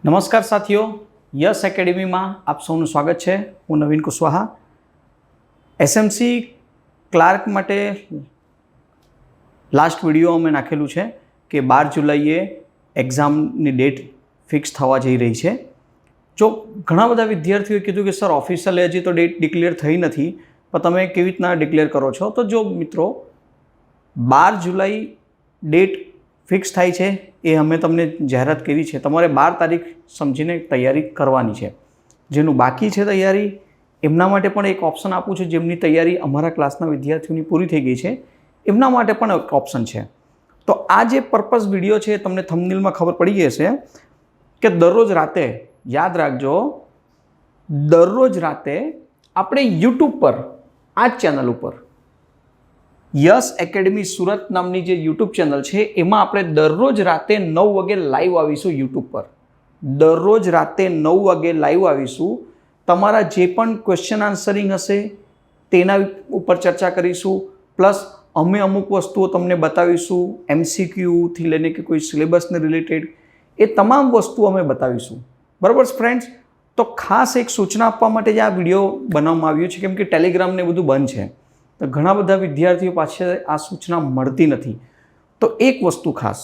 નમસ્કાર સાથીઓ, યસ એકેડમીમાં આપ સૌનું સ્વાગત છે. હું નવીન કુશવાહા. એસએમસી ક્લાર્ક માટે લાસ્ટ વિડીયો અમે નાખેલું છે કે 12 જુલાઈએ એક્ઝામની ડેટ ફિક્સ થવા જઈ રહી છે. જો ઘણા બધા વિદ્યાર્થીઓએ કીધું કે સર ઓફિશિયલી હજી તો ડેટ ડિક્લેર થઈ નથી, પણ તમે કેવી રીતના ડિક્લેર કરો છો? તો જો મિત્રો 12 જુલાઈ ડેટ ફિક્સ થાય છે એ અમે તમને જાહેરાત કરી છે. તમારે 12 તારીખ સમજીને તૈયારી કરવાની છે. જેનું બાકી છે તૈયારી એમના માટે પણ એક ઓપ્શન આપું છું. જેમની તૈયારી અમારા ક્લાસના વિદ્યાર્થીઓની પૂરી થઈ ગઈ છે એમના માટે પણ એક ઓપ્શન છે. તો આ જે પર્પઝ વિડીયો છે તમને થંબનેલમાં ખબર પડી જશે કે દરરોજ રાતે, યાદ રાખજો, દરરોજ રાતે આપણે યુટ્યુબ પર આ જ ચેનલ ઉપર યસ એકેડમી સુરત નામની જે યુટ્યુબ ચેનલ છે એમાં આપણે દરરોજ રાતે 9 વાગે લાઈવ આવીશું. યુટ્યુબ પર દરરોજ રાતે 9 વાગે લાઈવ આવીશું. તમારા જે પણ ક્વેશ્ચન આન્સરિંગ હશે તેના ઉપર ચર્ચા કરીશું. પ્લસ અમે અમુક વસ્તુઓ તમને બતાવીશું, MCQથી લઈને કે કોઈ સિલેબસને રિલેટેડ એ તમામ વસ્તુઓ અમે બતાવીશું. બરાબર ફ્રેન્ડ્સ? તો ખાસ એક સૂચના આપવા માટે જ આ વિડીયો બનાવવામાં આવ્યો છે, કેમ કે ટેલિગ્રામને બધું બંધ છે. તો ઘણા બધા વિદ્યાર્થીઓ પાસે આ સૂચના મળતી નથી. તો એક વસ્તુ ખાસ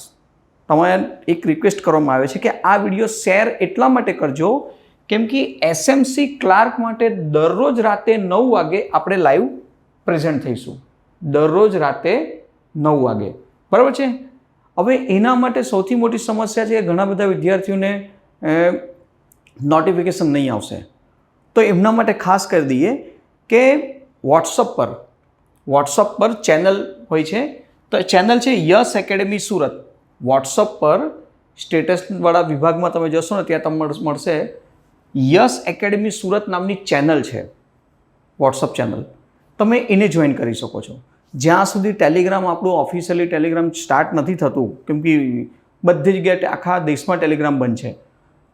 તમારે એક રિક્વેસ્ટ કરવામાં આવે છે કે આ વિડીયો શેર એટલા માટે કરજો કેમ કે એસએમસી ક્લાર્ક માટે દરરોજ રાતે 9 વાગે આપણે લાઈવ પ્રેઝન્ટ થઈશું. દરરોજ રાતે 9 વાગે. બરાબર છે? હવે એના માટે સૌથી મોટી સમસ્યા છે કે ઘણા બધા વિદ્યાર્થીઓને નોટિફિકેશન નહીં આવશે. તો એમના માટે ખાસ કરી દઈએ કે વોટ્સઅપ પર ચેનલ હોય છે. તો ચેનલ છે યસ એકેડમી સુરત. વોટ્સઅપ પર સ્ટેટસવાળા વિભાગમાં તમે જશો ને ત્યાં તમને મળશે યસ એકેડમી સુરત નામની ચેનલ છે, વોટ્સઅપ ચેનલ. તમે એને જોઈન કરી શકો છો. જ્યાં સુધી ટેલિગ્રામ આપણું ઓફિશિયલી ટેલિગ્રામ સ્ટાર્ટ નથી થતું, કેમ કે બધી જગ્યાએ આખા દેશમાં ટેલિગ્રામ બંધ છે,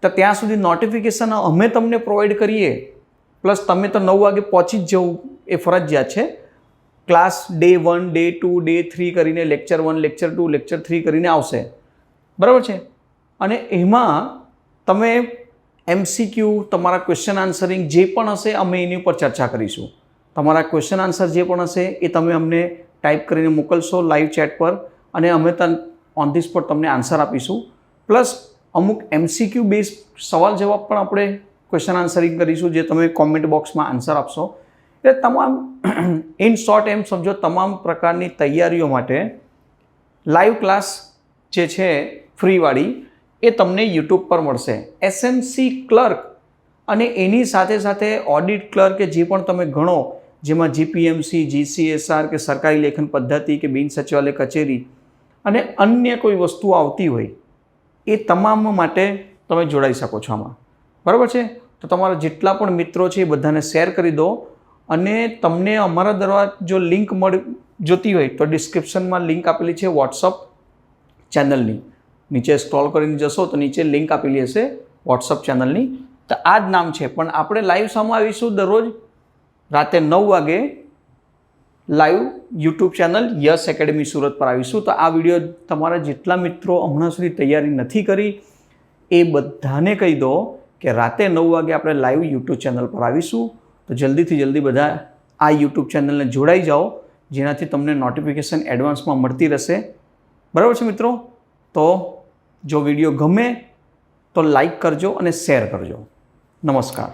તો ત્યાં સુધી નોટિફિકેશન અમે તમને પ્રોવાઈડ કરીએ. પ્લસ તમે તો 9 વાગે પહોંચી જ જવું એ ફરજિયાત છે. ક્લાસ ડે 1, ડે 2, ડે 3 કરીને લેક્ચર 1, લેક્ચર 2, લેક્ચર 3 કરીને આવશે. બરાબર છે? અને એમાં તમે MCQ, તમારા ક્વેશ્ચન આન્સરિંગ જે પણ હશે અમે એની ઉપર ચર્ચા કરીશું. તમારા ક્વેશ્ચન આન્સર જે પણ હશે એ તમે અમને ટાઈપ કરીને મોકલશો લાઈવ ચેટ પર, અને અમે ઓન ધી સ્પોટ તમને આન્સર આપીશું. પ્લસ અમુક MCQ બેઝ સવાલ જવાબ પણ આપણે ક્વેશ્ચન આન્સરિંગ કરીશું, જે તમે કોમેન્ટ બોક્સમાં આન્સર આપશો. એટલે તમામ ઇન શોર્ટ એમ સમજો, તમામ પ્રકારની તૈયારીઓ માટે લાઈવ ક્લાસ જે છે ફ્રીવાળી એ તમને યુટ્યુબ પર મળશે. એસએમસી ક્લર્ક અને એની સાથે સાથે ઓડિટ ક્લર્ક કે જે પણ તમે ગણો, જેમાં GPMC, GCSR કે સરકારી લેખન પદ્ધતિ કે બિન સચિવાલય કચેરી અને અન્ય કોઈ વસ્તુ આવતી હોય એ તમામ માટે તમે જોડાઈ શકો છો આમાં. બરાબર છે? તો તમારા જેટલા પણ મિત્રો છે એ બધાને શેર કરી દો. અને તમને અમારા દ્વારા જો લિંક જોતી હોય તો ડિસ્ક્રિપ્શનમાં લિંક આપેલી છે વોટ્સઅપ ચેનલની. નીચે સ્ક્રોલ કરીને જશો તો નીચે લિંક આપેલી હશે વોટ્સઅપ ચેનલની. તો આ જ નામ છે. પણ આપણે લાઈવ સામે આવીશું દરરોજ રાતે 9 વાગે live YouTube channel yes academy Surat પર આવીશું. તો આ વિડીયો તમારા જેટલા મિત્રો હમણાં સુધી તૈયારી નથી કરી એ બધાને કહી દો કે રાતે 9 વાગે આપણે લાઈવ યુટ્યુબ ચેનલ પર આવીશું. તો જલ્દીથી જલ્દી બધા આ યુટ્યુબ ચેનલને જોડાઈ જાઓ, જેનાથી તમને નોટિફિકેશન એડવાન્સમાં મળતી રહેશે. બરાબર છે મિત્રો? તો જો વિડીયો ગમે તો લાઈક કરજો અને શેર કરજો. નમસ્કાર.